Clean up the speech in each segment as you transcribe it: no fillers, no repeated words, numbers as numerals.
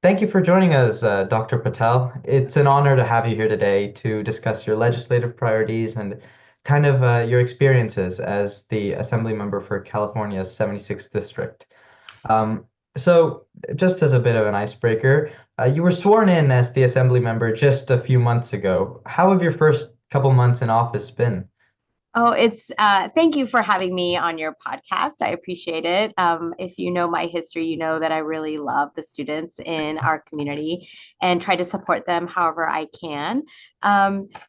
Thank you for joining us, Dr. Patel. It's an honor to have you here today to discuss your legislative priorities and kind of your experiences as the Assembly member for California's 76th District. Um, so, just as a bit of an icebreaker, you were sworn in as the Assembly member just a few months ago. How have your first couple months in office been? Oh, it's thank you for having me on your podcast. I appreciate it. If you know my history, you know that I really love the students in our community and try to support them however I can.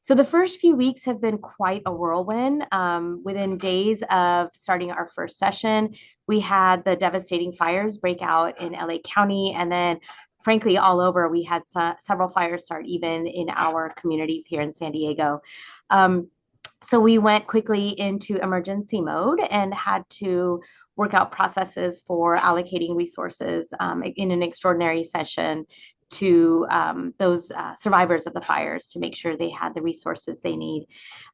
So the first few weeks have been quite a whirlwind. Within days of starting our first session, we had the devastating fires break out in LA County, and then frankly, all over, we had several fires start even in our communities here in San Diego. Um, so we went quickly into emergency mode and had to work out processes for allocating resources in an extraordinary session to those survivors of the fires to make sure they had the resources they need.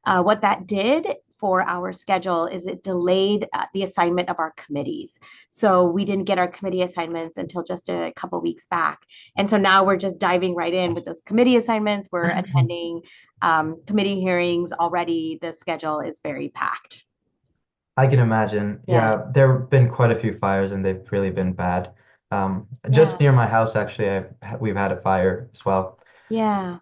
What that did for our schedule is it delayed the assignment of our committees. So we didn't get our committee assignments until just a couple weeks back. And so now we're just diving right in with those committee assignments. We're attending committee hearings already. The schedule is very packed. I can imagine. Yeah. Yeah, there have been quite a few fires and they've really been bad. Just Yeah. near my house, actually, we've had a fire as well. Yeah.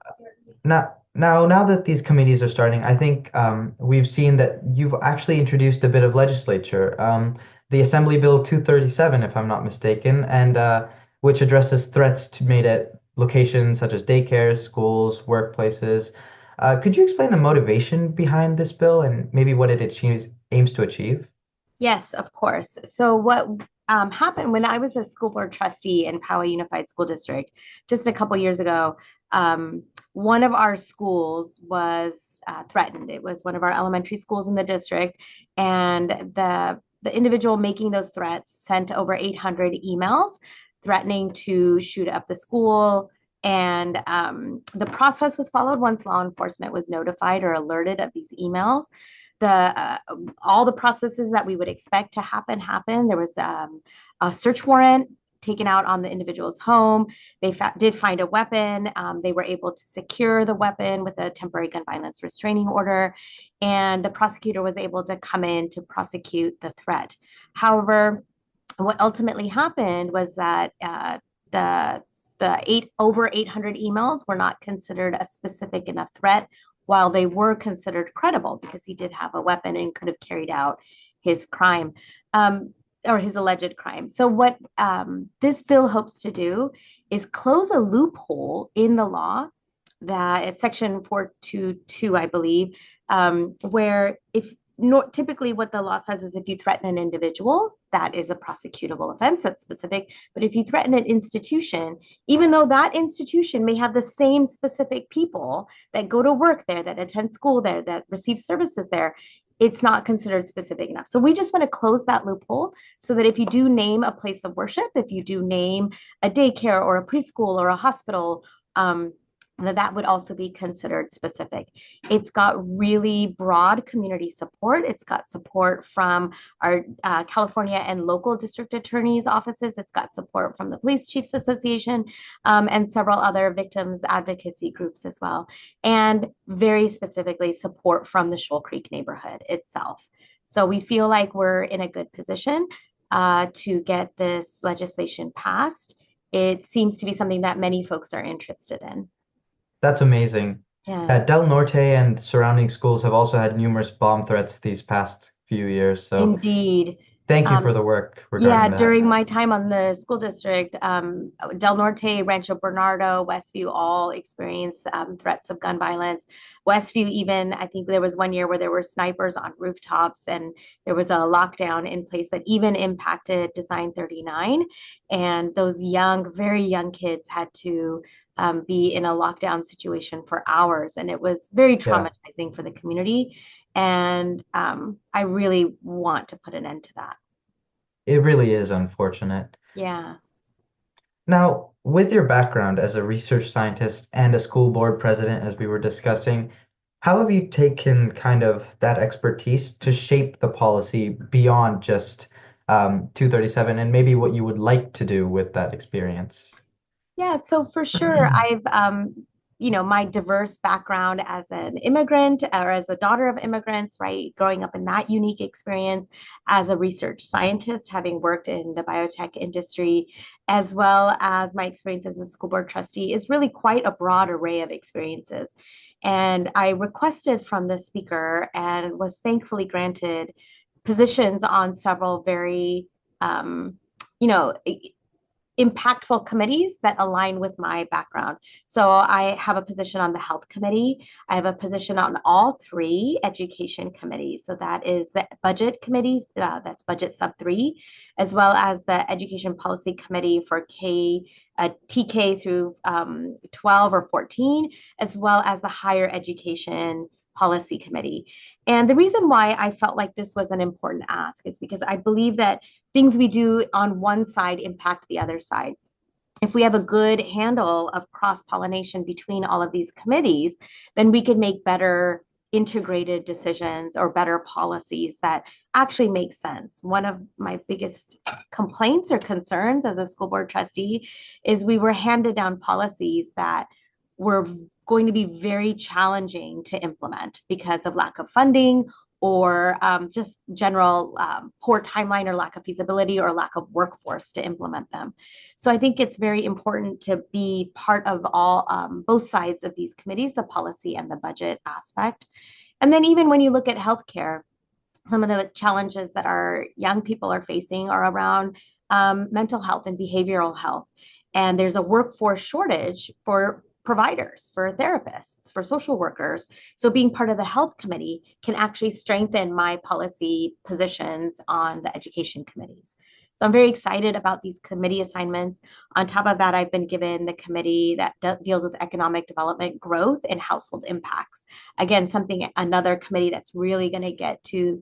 Now that these committees are starting, I think we've seen that you've actually introduced a bit of legislature. The Assembly Bill 237, if I'm not mistaken, and which addresses threats to made at locations such as daycares, schools, workplaces. Could you explain the motivation behind this bill and maybe what it aims to achieve? Yes, of course. So what happened when I was a school board trustee in Poway Unified School District just a couple years ago, one of our schools was threatened. It was one of our elementary schools in the district, and the individual making those threats sent over 800 emails threatening to shoot up the school. And the process was followed once law enforcement was notified or alerted of these emails. The all the processes that we would expect to happen. There was a search warrant taken out on the individual's home. They did find a weapon. They were able to secure the weapon with a temporary gun violence restraining order, and the prosecutor was able to come in to prosecute the threat. However, what ultimately happened was that the over 800 emails were not considered a specific enough threat, while they were considered credible because he did have a weapon and could have carried out his crime, um, or his alleged crime. So what this bill hopes to do is close a loophole in the law that it's section 422, I believe, where if typically what the law says is if you threaten an individual, that is a prosecutable offense that's specific. But if you threaten an institution, even though that institution may have the same specific people that go to work there, that attend school there, that receive services there, it's not considered specific enough. So we just want to close that loophole so that if you do name a place of worship, if you do name a daycare or a preschool or a hospital, that would also be considered specific. It's got really broad community support. It's got support from our California and local district attorneys' offices. It's got support from the Police Chiefs Association and several other victims advocacy groups as well. And very specifically, support from the Shoal Creek neighborhood itself. So we feel like we're in a good position to get this legislation passed. It seems to be something that many folks are interested in. That's amazing. Yeah. Del Norte and surrounding schools have also had numerous bomb threats these past few years, so Indeed. thank you for Um, the work yeah, regarding that. during my time on the school district, Del Norte, Rancho Bernardo, Westview all experienced threats of gun violence. Westview, even, I think there was one year where there were snipers on rooftops, and there was a lockdown in place that even impacted Design 39. And those young, very young kids had to be in a lockdown situation for hours. And it was very Yeah, traumatizing for the community. And I really want to put an end to that. it really is unfortunate. Yeah. Now, with your background as a research scientist and a school board president, as we were discussing, how have you taken kind of that expertise to shape the policy beyond just 237 and maybe what you would like to do with that experience? Yeah, so for sure, my diverse background as an immigrant or as a daughter of immigrants, right? Growing up in that unique experience as a research scientist, having worked in the biotech industry, as well as my experience as a school board trustee, is really quite a broad array of experiences. And I requested from the speaker and was thankfully granted positions on several very um, you know, impactful committees that align with my background. So I have a position on the health committee. I have a position on all three education committees. So that is the budget committees, that's budget sub three, as well as the education policy committee for TK through 12 or 14, as well as the higher education policy committee. And the reason why I felt like this was an important ask is because I believe that things we do on one side impact the other side. If we have a good handle of cross pollination between all of these committees, then we can make better integrated decisions or better policies that actually make sense. One of my biggest complaints or concerns as a school board trustee is we were handed down policies that were going to be very challenging to implement because of lack of funding or just general poor timeline or lack of feasibility or lack of workforce to implement them. So I think it's very important to be part of all both sides of these committees, the policy and the budget aspect. And then even when you look at healthcare, some of the challenges that our young people are facing are around mental health and behavioral health. And there's a workforce shortage for providers, for therapists, for social workers. So being part of the health committee can actually strengthen my policy positions on the education committees. So I'm very excited about these committee assignments. On top of that, I've been given the committee that deals with economic development, growth, and household impacts. Again, another committee that's really going to get to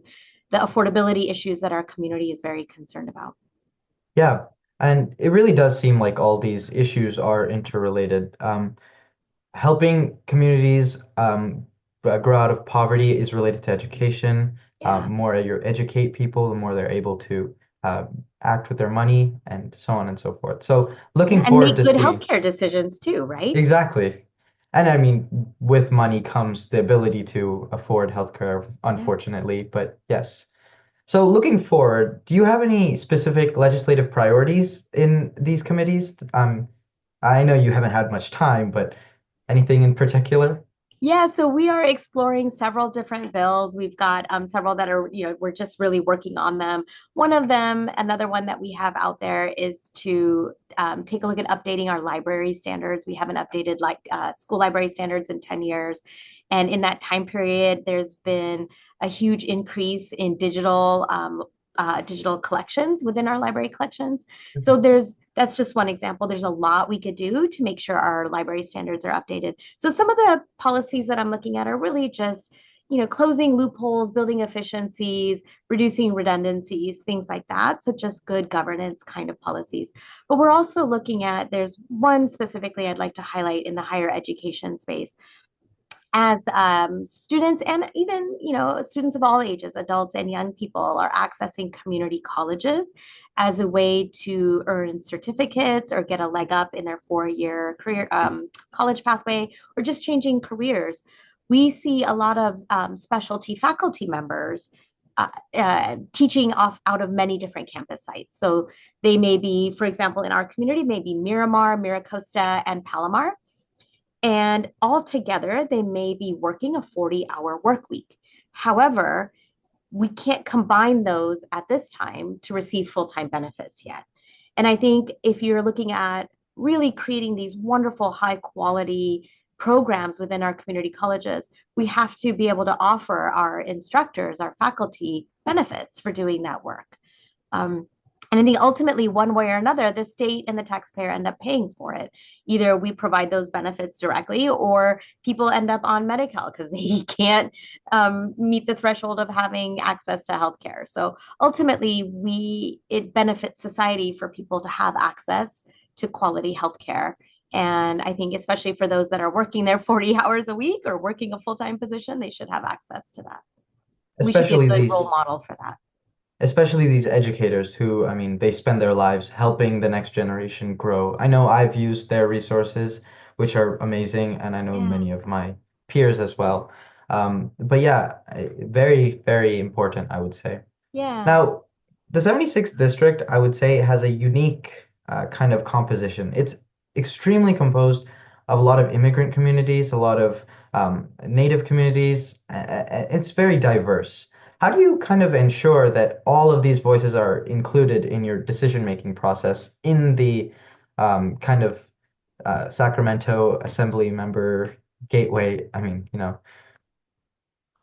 the affordability issues that our community is very concerned about. Yeah, and it really does seem like all these issues are interrelated. Helping communities grow out of poverty is related to education. Yeah. More you educate people, the more they're able to uh, act with their money and so on and so forth. So Yeah. looking And forward make to good see healthcare decisions too, right? exactly. And I mean, with money comes the ability to afford healthcare, Yeah. unfortunately, but yes. So looking forward, do you have any specific legislative priorities in these committees? I know you haven't had much time, but anything in particular? Yeah, so we are exploring several different bills. We've got several that are, we're just really working on them. One of them, another one that we have out there is to take a look at updating our library standards. We haven't updated like school library standards in 10 years. And in that time period, there's been a huge increase in digital collections within our library collections. So that's just one example. There's a lot we could do to make sure our library standards are updated. So some of the policies that I'm looking at are really just, closing loopholes, building efficiencies, reducing redundancies, things like that. So just good governance kind of policies. But we're also looking at, there's one specifically I'd like to highlight in the higher education space as students and even students of all ages, adults and young people, are accessing community colleges as a way to earn certificates or get a leg up in their 4-year career college pathway, or just changing careers. We see a lot of specialty faculty members teaching out of many different campus sites. So they may be, for example, in our community, maybe Miramar, Miracosta, and Palomar, and altogether, they may be working a 40-hour work week. However, we can't combine those at this time to receive full time benefits yet. And I think if you're looking at really creating these wonderful, high quality programs within our community colleges, we have to be able to offer our instructors, our faculty benefits for doing that work. Um, and I think ultimately, one way or another, the state and the taxpayer end up paying for it. Either we provide those benefits directly, or people end up on Medi-Cal because they can't meet the threshold of having access to healthcare. So ultimately, it benefits society for people to have access to quality healthcare. And I think, especially for those that are working there 40 hours a week or working a full time position, they should have access to that. We should be a Especially good role these model for that. especially these educators who, I mean, they spend their lives helping the next generation grow. I know I've used their resources, which are amazing, and I know Yeah. many of my peers as well. But yeah, very, very important, I would say. Yeah. Now, the 76th district, I would say, has a unique kind of composition. It's extremely composed of a lot of immigrant communities, a lot of native communities. It's very diverse. How do you kind of ensure that all of these voices are included in your decision-making process in the kind of Sacramento Assembly member gateway? I mean,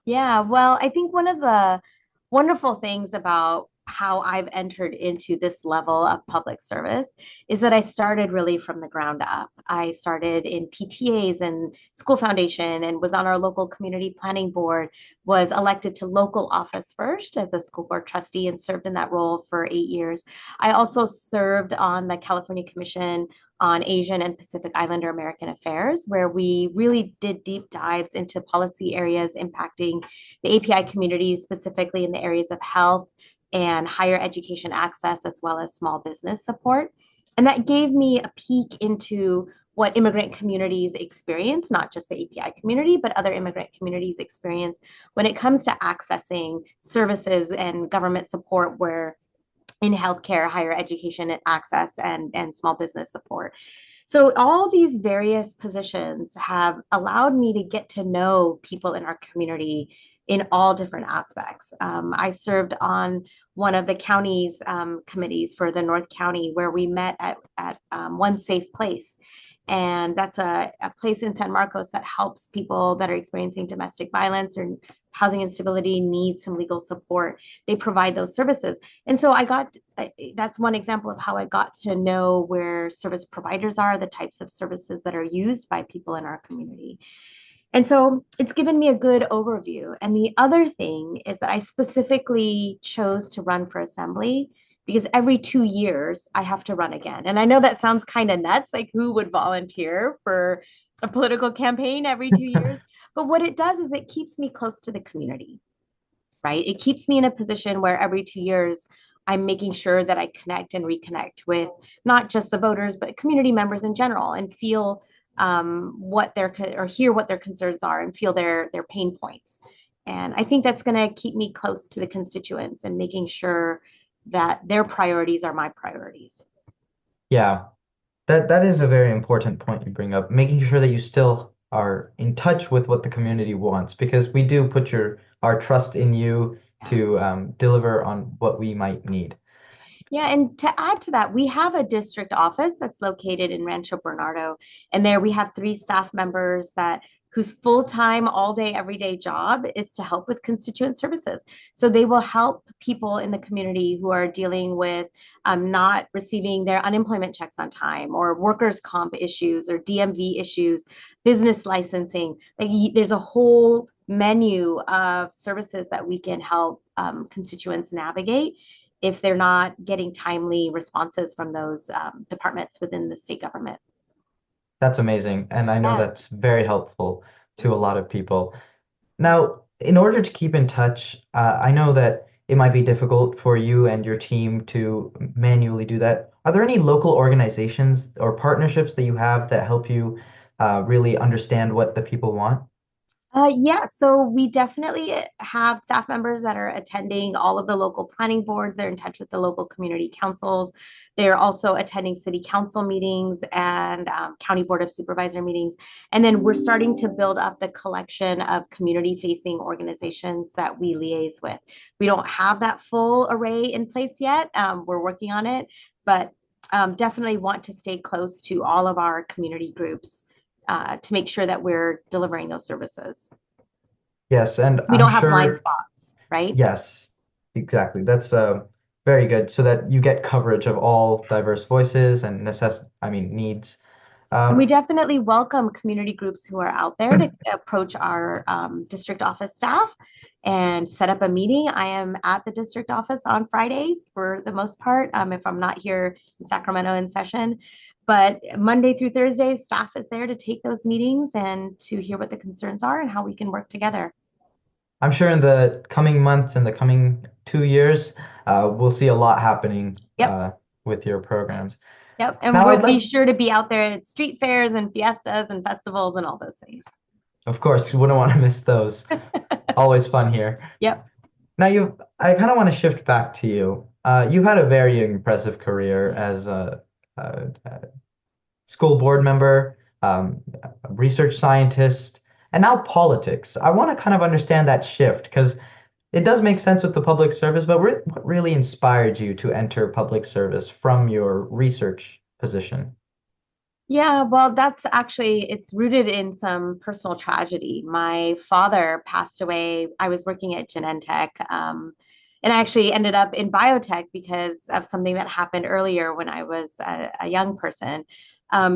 Yeah, well, I think one of the wonderful things about how I've entered into this level of public service is that I started really from the ground up. I started in PTAs and school foundation and was on our local community planning board, was elected to local office first as a school board trustee and served in that role for 8 years. I also served on the California Commission on Asian and Pacific Islander American Affairs, where we really did deep dives into policy areas impacting the API communities, specifically in the areas of health and higher education access, as well as small business support. And that gave me a peek into what immigrant communities experience, not just the API community, but other immigrant communities experience when it comes to accessing services and government support where in healthcare, higher education access, and small business support. So all these various positions have allowed me to get to know people in our community in all different aspects. I served on one of the county's committees for the North County where we met at One Safe Place. And that's a place in San Marcos that helps people that are experiencing domestic violence or housing instability, need some legal support. They provide those services. And so that's one example of how I got to know where service providers are, the types of services that are used by people in our community. And so it's given me a good overview. And the other thing is that I specifically chose to run for assembly because every 2 years I have to run again. And I know that sounds kind of nuts, like who would volunteer for a political campaign every 2 years? But what it does is it keeps me close to the community, right? It keeps me in a position where every 2 years I'm making sure that I connect and reconnect with not just the voters, but community members in general and feel what their or hear what their concerns are and feel their pain points. And I think that's going to keep me close to the constituents and making sure that their priorities are my priorities. yeah. That is a very important point you bring up, making sure that you still are in touch with what the community wants, because we do put our trust in you Yeah. to deliver on what we might need. Yeah, and to add to that, we have a district office that's located in Rancho Bernardo, and there we have three staff members that whose full-time, all-day, everyday job is to help with constituent services. So they will help people in the community who are dealing with not receiving their unemployment checks on time, or workers' comp issues, or DMV issues, business licensing. Like there's a whole menu of services that we can help constituents navigate if they're not getting timely responses from those departments within the state government. That's amazing, and I know Yeah. that's very helpful to a lot of people. Now, in order to keep in touch, I know that it might be difficult for you and your team to manually do that. Are there any local organizations or partnerships that you have that help you really understand what the people want? Yeah, so we definitely have staff members that are attending all of the local planning boards. They're in touch with the local community councils. They're also attending city council meetings and county board of supervisor meetings. And then we're starting to build up the collection of community facing organizations that we liaise with. We don't have that full array in place yet. We're working on it, but definitely want to stay close to all of our community groups to make sure that we're delivering those services. Yes, and We I'm don't have blind sure, spots, right? yes, exactly. That's very good so that you get coverage of all diverse voices and I mean, needs. And we Um, definitely welcome community groups who are out there to approach our district office staff and set up a meeting. I am at the district office on Fridays for the most part, if I'm not here in Sacramento in session. But Monday through Thursday, staff is there to take those meetings and to hear what the concerns are and how we can work together. I'm sure in the coming months and the coming 2 years, we'll see a lot happening Yep. with your programs. Yep. And Now, we'll I'd be like, sure to be out there at street fairs and fiestas and festivals and all those things. of course, you wouldn't want to miss those. Always fun here. Yep. Now, I kind of want to shift back to you. You've had a very impressive career as a school board member, a research scientist, and now politics. I want to kind of understand that shift because it does make sense with the public service, but what really inspired you to enter public service from your research position? Yeah, well, that's actually it's rooted in some personal tragedy. My father passed away. I was working at Genentech, and I actually ended up in biotech because of something that happened earlier when I was a young person.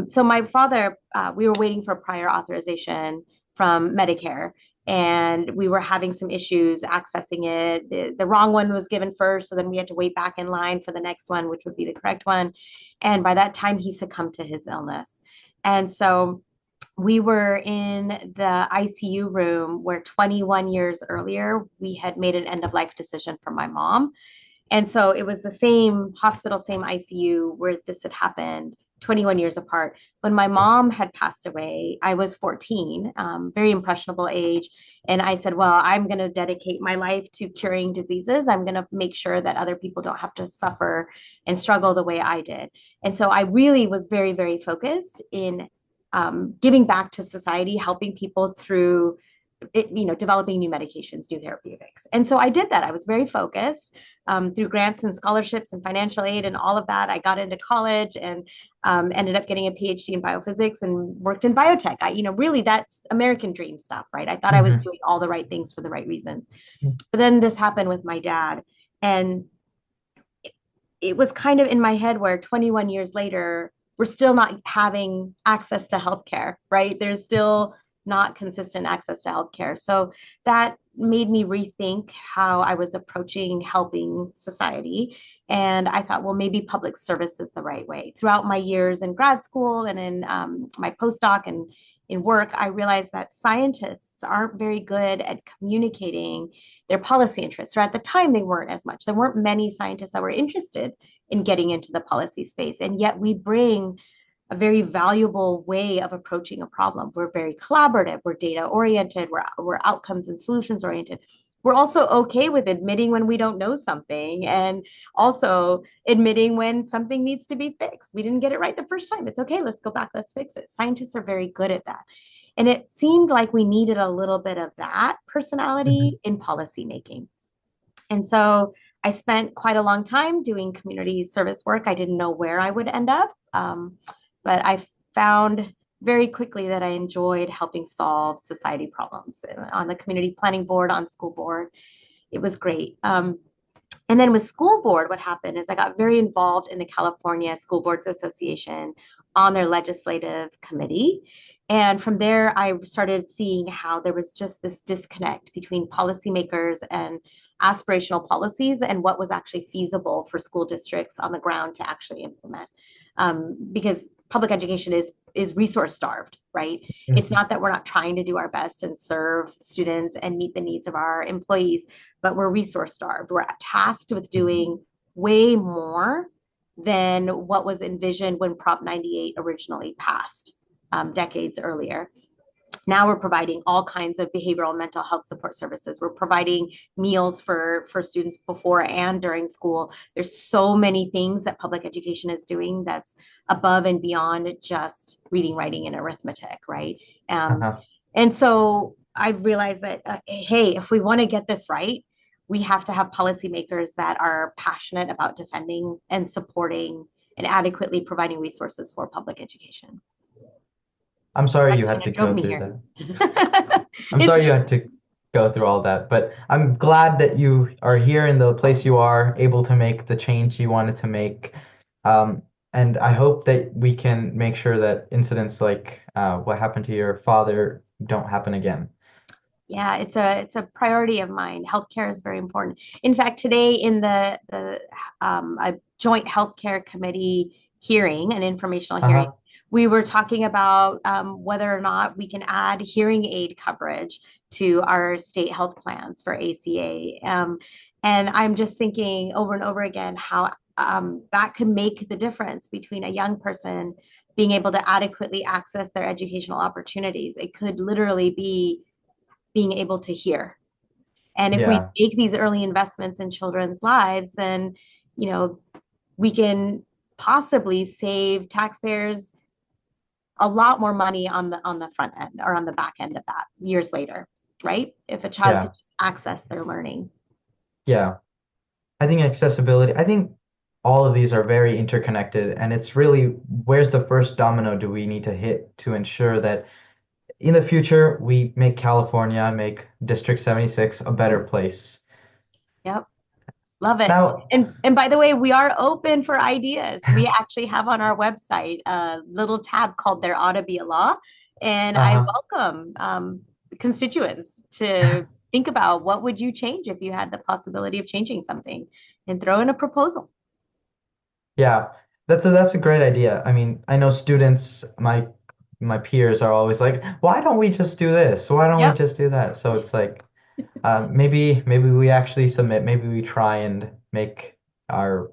So my father, we were waiting for prior authorization from Medicare, and we were having some issues accessing it. The wrong one was given first, so then we had to wait back in line for the next one, which would be the correct one. And by that time, he succumbed to his illness. And so we were in the ICU room where 21 years earlier, we had made an end of life decision for my mom. And so it was the same hospital, same ICU where this had happened 21 years apart. When my mom had passed away, I was 14, very impressionable age. And I said, well, I'm going to dedicate my life to curing diseases. I'm going to make sure that other people don't have to suffer and struggle the way I did. And so I really was very, very focused in giving back to society, helping people through developing new medications, new therapeutics. And so I did that. I was very focused through grants and scholarships and financial aid and all of that. I got into college and ended up getting a PhD in biophysics and worked in biotech. Really that's American dream stuff, right? I thought I was Hmm. doing all the right things for the right reasons. But then this happened with my dad. And it was kind of in my head where 21 years later, we're still not having access to healthcare, right? There's still not consistent access to healthcare. So that made me rethink how I was approaching helping society. And I thought, well, maybe public service is the right way. Throughout my years in grad school and in my postdoc and in work, I realized that scientists aren't very good at communicating their policy interests, or at the time they weren't as much. There weren't many scientists that were interested in getting into the policy space. And yet we bring a very valuable way of approaching a problem. We're very collaborative, we're data oriented, we're outcomes and solutions oriented. We're also okay with admitting when we don't know something and also admitting when something needs to be fixed. We didn't get it right the first time. It's okay, let's go back, let's fix it. Scientists are very good at that. And it seemed like we needed a little bit of that Hmm. personality in policymaking. And so I spent quite a long time doing community service work. I didn't know where I would end up, but I found very quickly that I enjoyed helping solve society problems on the community planning board, on school board. It was great. And then with school board, what happened is I got very involved in the California School Boards Association on their legislative committee. And from there, I started seeing how there was just this disconnect between policymakers and aspirational policies and what was actually feasible for school districts on the ground to actually implement. Because public education is resource starved, right? It's Hmm. not that we're not trying to do our best and serve students and meet the needs of our employees, but we're resource starved. We're tasked with doing way more than what was envisioned when Prop 98 originally passed decades earlier. Now we're providing all kinds of behavioral and mental health support services. We're providing meals for students before and during school. There's so many things that public education is doing that's above and beyond just reading, writing, and arithmetic, right? Um, Uh-huh. and so I've realized that, hey, if we want to get this right, we have to have policymakers that are passionate about defending and supporting and adequately providing resources for public education. I'm sorry That you had kind to of drove go me through here. that. I'm It's sorry you had to go through all that, but I'm glad that you are here in the place you are, able to make the change you wanted to make. Um, and I hope that we can make sure that incidents like what happened to your father don't happen again. Yeah, it's a priority of mine. Healthcare is very important. In fact, today in the a joint healthcare committee hearing, an informational hearing, Uh-huh. we were talking about whether or not we can add hearing aid coverage to our state health plans for ACA. And I'm just thinking over and over again how that could make the difference between a young person being able to adequately access their educational opportunities. It could literally be being able to hear. And if we Yeah. make these early investments in children's lives, then, you know, we can possibly save taxpayers a lot more money on the front end or on the back end of that years later, right? If a child could Yeah. just access their learning. Yeah. I think accessibility, I think all of these are very interconnected, and it's really where's the first domino do we need to hit to ensure that in the future we make California, make District 76 a better place. Yep. Love it. Now, And by the way, we are open for ideas. We actually have on our website a little tab called There Ought to Be a Law. And I uh-huh. welcome constituents to think about what would you change if you had the possibility of changing something and throw in a proposal. Yeah, that's a great idea. I mean, I know students, my peers are always like, why don't we just do this? Why don't we Yep. just do that? So it's like maybe we actually submit, maybe we try and make our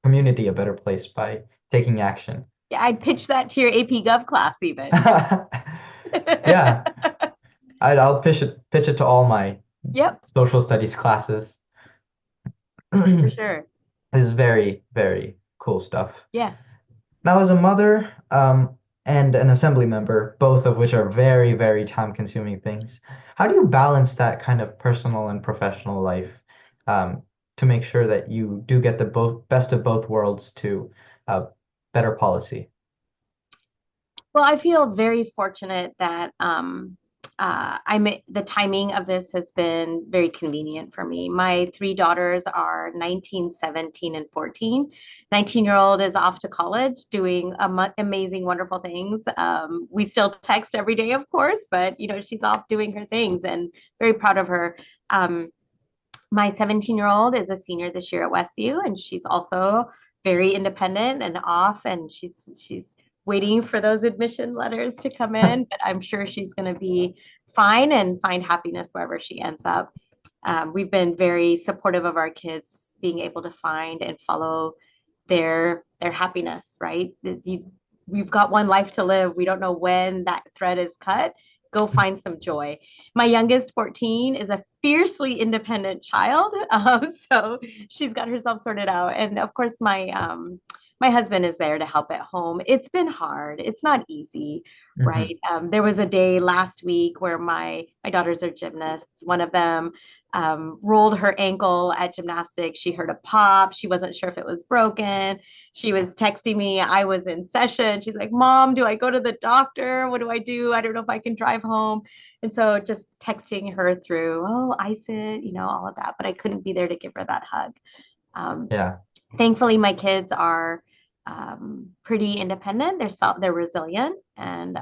community a better place by taking action. Yeah, I'd pitch that to your AP Gov class even. Yeah, I'll pitch it to all my Yep, social studies classes. for This sure. is very, very cool stuff. Yeah. Now, as a mother, and an assembly member, both of which are very, very time-consuming things, how do you balance that kind of personal and professional life, to make sure that you do get the both best of both worlds to uh, better policy? Well, I feel very fortunate that the timing of this has been very convenient for me. My three daughters are 19, 17, and 14. 19-year-old is off to college doing amazing, wonderful things. We still text every day, of course, but she's off doing her things and very proud of her. Um, my 17-year-old is a senior this year at Westview, and she's also very independent and off, and she's waiting for those admission letters to come in, but I'm sure she's going to be fine and find happiness wherever she ends up. We've been very supportive of our kids being able to find and follow their happiness, right? We've got one life to live. We don't know when that thread is cut. Go find some joy. My youngest, 14, is a fiercely independent child. So she's got herself sorted out. And of course, my husband is there to help at home. It's been hard. It's not easy, Hmm. right? There was a day last week where my daughters are gymnasts. One of them rolled her ankle at gymnastics. She heard a pop. She wasn't sure if it was broken. She was texting me. I was in session. She's like, Mom, do I go to the doctor? What do I do? I don't know if I can drive home. And so just texting her through, oh, ice it, all of that. But I couldn't be there to give her that hug. Um, Yeah, Thankfully, my kids are pretty independent. They're resilient, and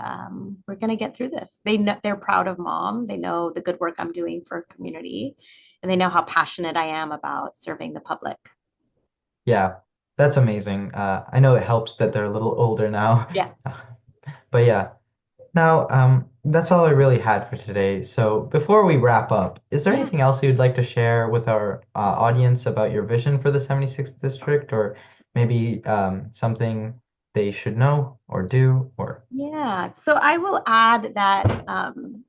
we're gonna get through this. They're proud of mom. They know the good work I'm doing for community, and they know how passionate I am about serving the public. yeah, that's amazing. I know it helps that they're a little older now, Yeah, but yeah. Now, that's all I really had for today. So before we wrap up, is there yeah. anything else you'd like to share with our audience about your vision for the 76th district, or maybe something they should know or do, or Yeah. So I will add that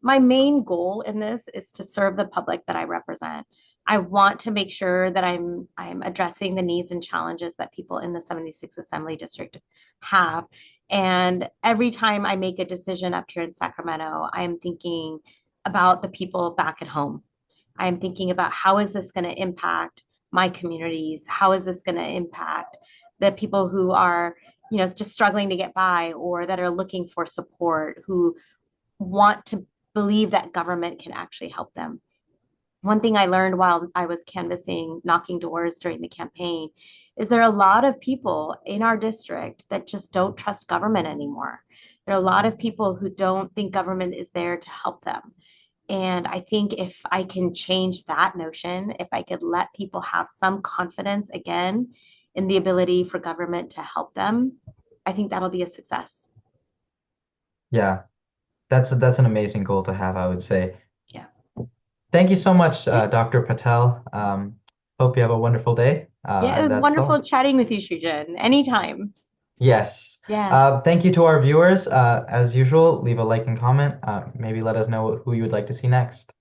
my main goal in this is to serve the public that I represent. I want to make sure that I'm addressing the needs and challenges that people in the 76th Assembly District have. And every time I make a decision up here in Sacramento, I am thinking about the people back at home. I am thinking about how is this going to impact my communities? How is this going to impact the people who are just struggling to get by or that are looking for support, who want to believe that government can actually help them. One thing I learned while I was canvassing, knocking doors during the campaign, is there are a lot of people in our district that just don't trust government anymore. There are a lot of people who don't think government is there to help them. And I think if I can change that notion, if I could let people have some confidence again in the ability for government to help them, I think that'll be a success. yeah, that's an amazing goal to have, I would say. Yeah. Thank you so much, Yeah. Dr. Patel. Hope you have a wonderful day. Yeah, it And was that's wonderful all. chatting with you, Shujan. Anytime. Yes. Yeah. Thank you to our viewers. As usual, leave a like and comment. Maybe let us know who you would like to see next.